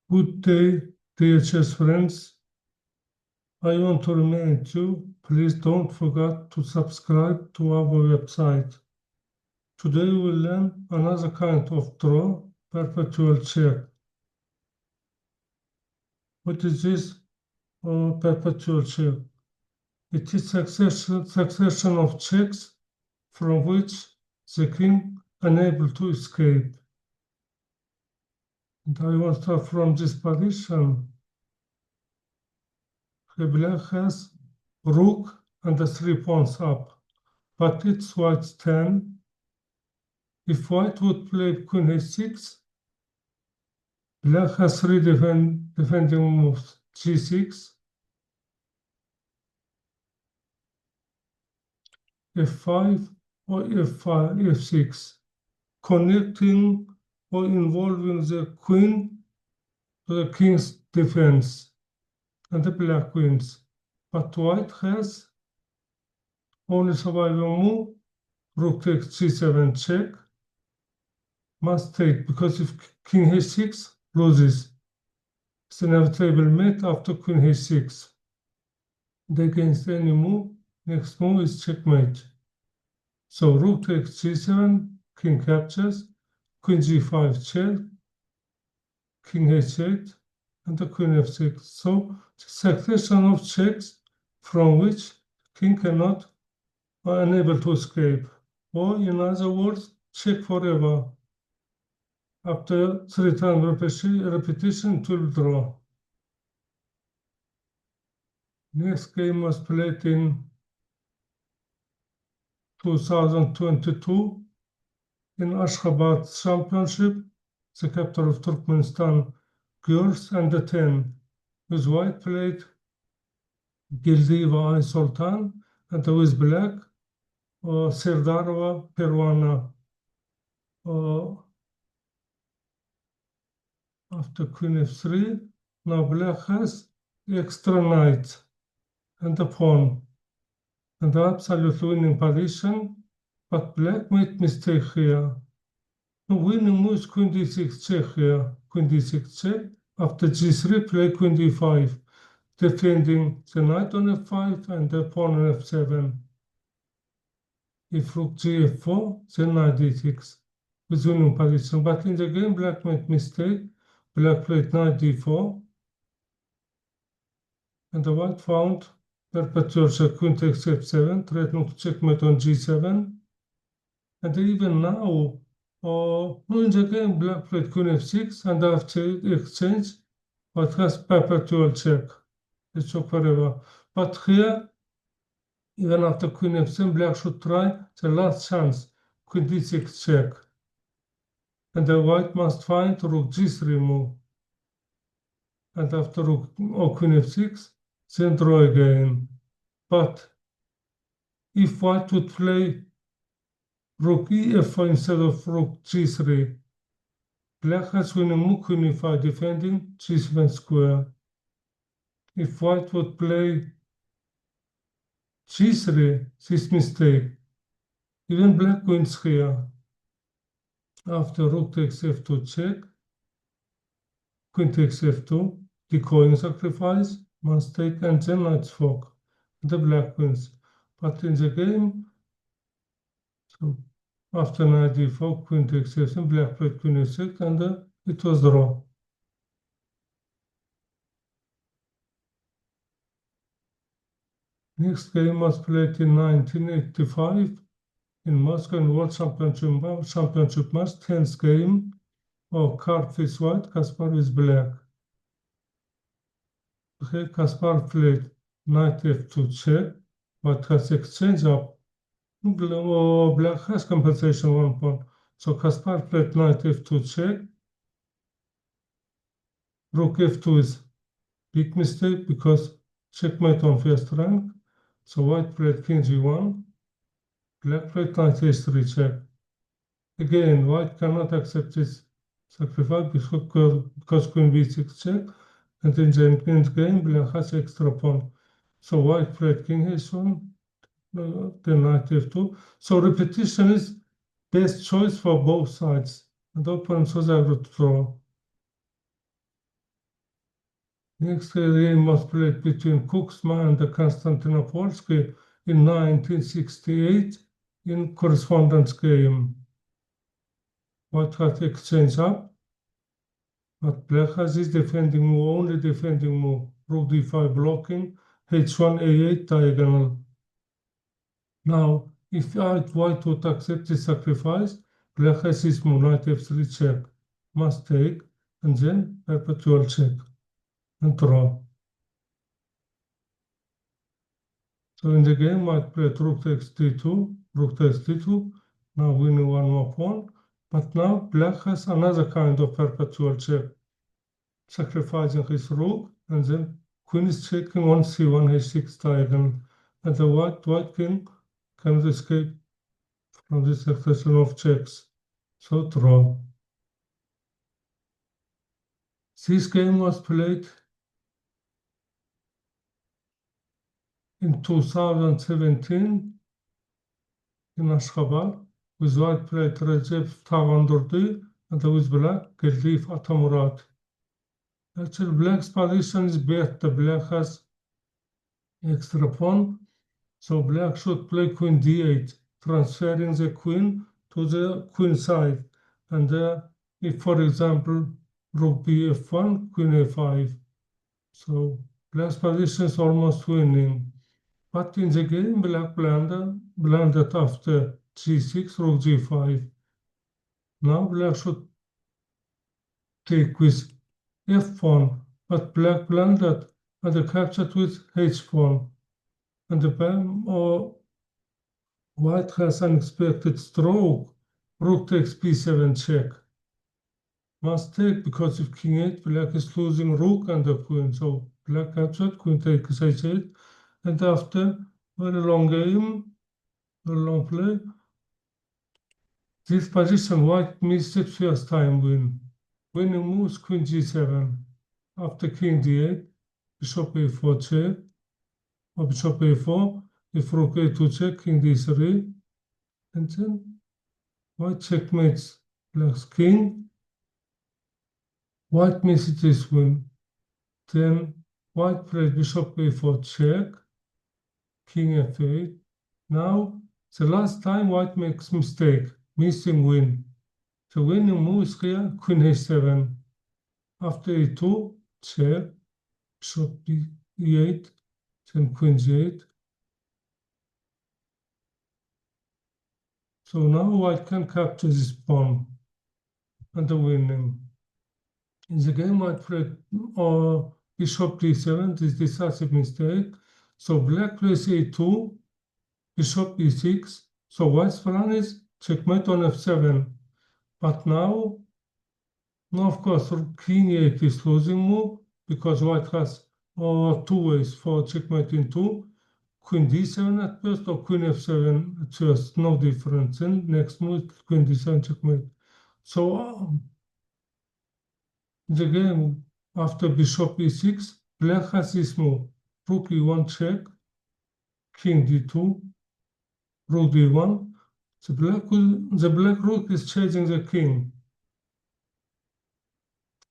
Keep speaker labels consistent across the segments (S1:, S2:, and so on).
S1: Good day, dear chess friends. I want to remind you, please don't forget to subscribe to our website. Today we will learn another kind of draw, Perpetual Check. What is this Perpetual Check? It is succession of checks from which the king unable to escape. And I want to start from this position. The black has Rook and the 3 pawns up, but it's white's turn. If white would play queen h6, black has 3 defending moves, g6, f5, or f5, f6, connecting or involving the queen to the king's defense and the black wins. But white has only surviving move, rook takes g7 check, must take, because if king h6 loses, it's an inevitable mate after queen h6. And against any move, next move is checkmate. So rook takes g7, king captures, queen g5 check, king h8, and the queen f6. So the succession of checks from which king cannot or unable to escape. Or in other words, check forever. After 3 times repetition, it will draw. Next game was played in 2022 in Ashgabat Championship, the capital of Turkmenistan, girls under 10, with white played Gildiva I Sultan and with black Serdarova Perwana. After queen f3, now black has extra knight and a pawn, and the absolute winning position, but black made mistake here. Now winning move is queen d6 check here, queen d6 check. After g3, play queen d5, defending the knight on f5 and the pawn on f7. If rook gf4, then knight d6 with winning position. But in the game, black made mistake. Black played knight d4, and the white found Perpetual Check, queen takes f7, threatening to checkmate on g7. And even now, in the game, black played queen f6, and after exchange, white has Perpetual Check. It took forever. But here, even after queen f7, black should try the last chance, queen d6 check. And the white must find rook g3 move. And after rook or queen f6, then draw again. But if white would play rook ef4 instead of rook g3, black has winning move queen e5, defending g7 square. If white would play g3, this mistake, even black wins here. After rook takes f2 check, queen takes f2, decoying sacrifice, must take, and then knight's fork. The black wins. But in the game, so after knight d4, queen takes f7, black played queen f6, and it was draw. Next game was played in 1985 in Moscow World Championship match, 10th game. Karpov is white, Kasparov is black. Okay, Kasparov played knight f2 check, but has exchange up. Black has compensation 1 pawn. So Kasparov played knight f2 check. Rook f2 is big mistake because checkmate on first rank. So white played king g1. Black played knight h3 check. Again, white cannot accept this sacrifice because queen b6 check. And in the end game, black has extra pawn. So white played king h1, then knight f2. So repetition is best choice for both sides. And opponents was able to draw. Next game was played between Kuksma and the Konstantinopolsky in 1968 in correspondence game. White has exchange up, but black has his defending move, only defending move. Rook d5 blocking, h1 a8 diagonal. Now, if white would accept the sacrifice, black has his move, knight f3 check, must take, and then perpetual check, and draw. So in the game, white played rook takes d2, rook takes d2, now winning one more pawn, but now black has another kind of perpetual check, sacrificing his rook, and then queen is checking on c1 h6 diagonal, and the white king cannot escape from this succession of checks. So draw. This game was played in 2017 in Ashgabat, with white played Recep Tavandurdi and with black Gelif Atamurat. Actually, black's position is better. Black has extra pawn, so black should play queen d8, transferring the queen to the queen side. And if, for example, rook bf1, queen a5. So black's position is almost winning. But in the game, black blundered after g6, rook g5. Now black should take with f pawn, but black blundered and captured with h pawn. And the white has unexpected stroke. Rook takes b7 check. Must take, because if king 8, black is losing rook and the queen. So black captured, queen takes h8. And after very long game, very long play, this position, white missed it first time win. Winning moves queen g7. After king d8, bishop a4 check, or bishop a4, if rook a2 check, king d3, and then white checkmates black's king. White misses this win. Then white plays bishop a4 check, king f8. Now, the last time white makes mistake, missing win. The winning move is here, queen a7. After a2, check, bishop e8, then queen g8. So now white can capture this pawn and the winning. In the game, white played bishop d7, this decisive mistake. So black plays a2, bishop e6. So white's plan is checkmate on f7. But now, of course, king e8 is losing move, because white has two ways for checkmating two. Queen d7 at first or queen f7 at first, no difference. And next move, queen d7 checkmate. So the game, after bishop e6, black has this move, rook e1 check, king d2, rook d1. The black rook is chasing the king.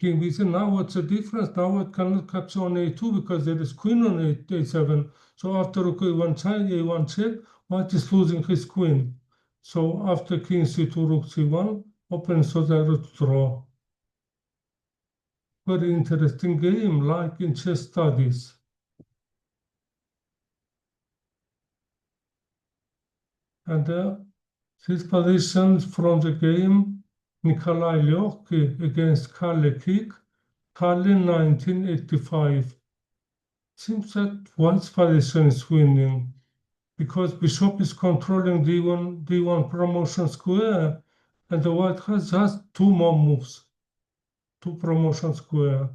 S1: King b7. Now what's the difference? Now it cannot capture on a2 because there is queen on a7. So after rook a1 check, white is losing his queen. So after king c2, rook c1, open so that to draw. Very interesting game, like in chess studies. And these positions from the game, Nikolai Lyoki against Kalle Kik, Kalle 1985. Seems that white's position is winning, because bishop is controlling d1 promotion square, and the white has just two more moves, two promotion square.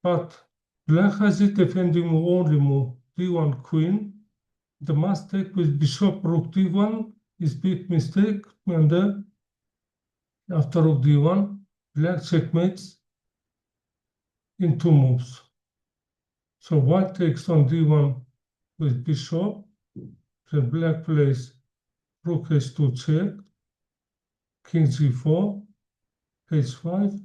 S1: But black has it defending only move, d1 queen. The mistake with bishop rook d1 is big mistake, and after rook d1, black checkmates in two moves. So white takes on d1 with bishop, then black plays rook h2 check, king g4, h5,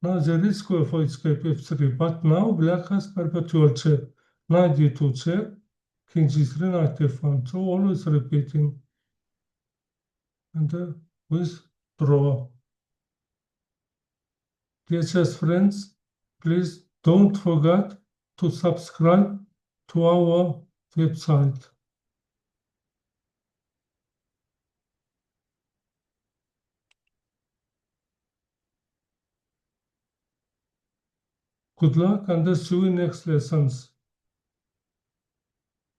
S1: Now there is square for escape f3, but now black has perpetual check. Knight d2 check, king g3, knight f1. So always repeating. And with draw. Dear chess friends, please don't forget to subscribe to our website. Good luck and see you in next lessons.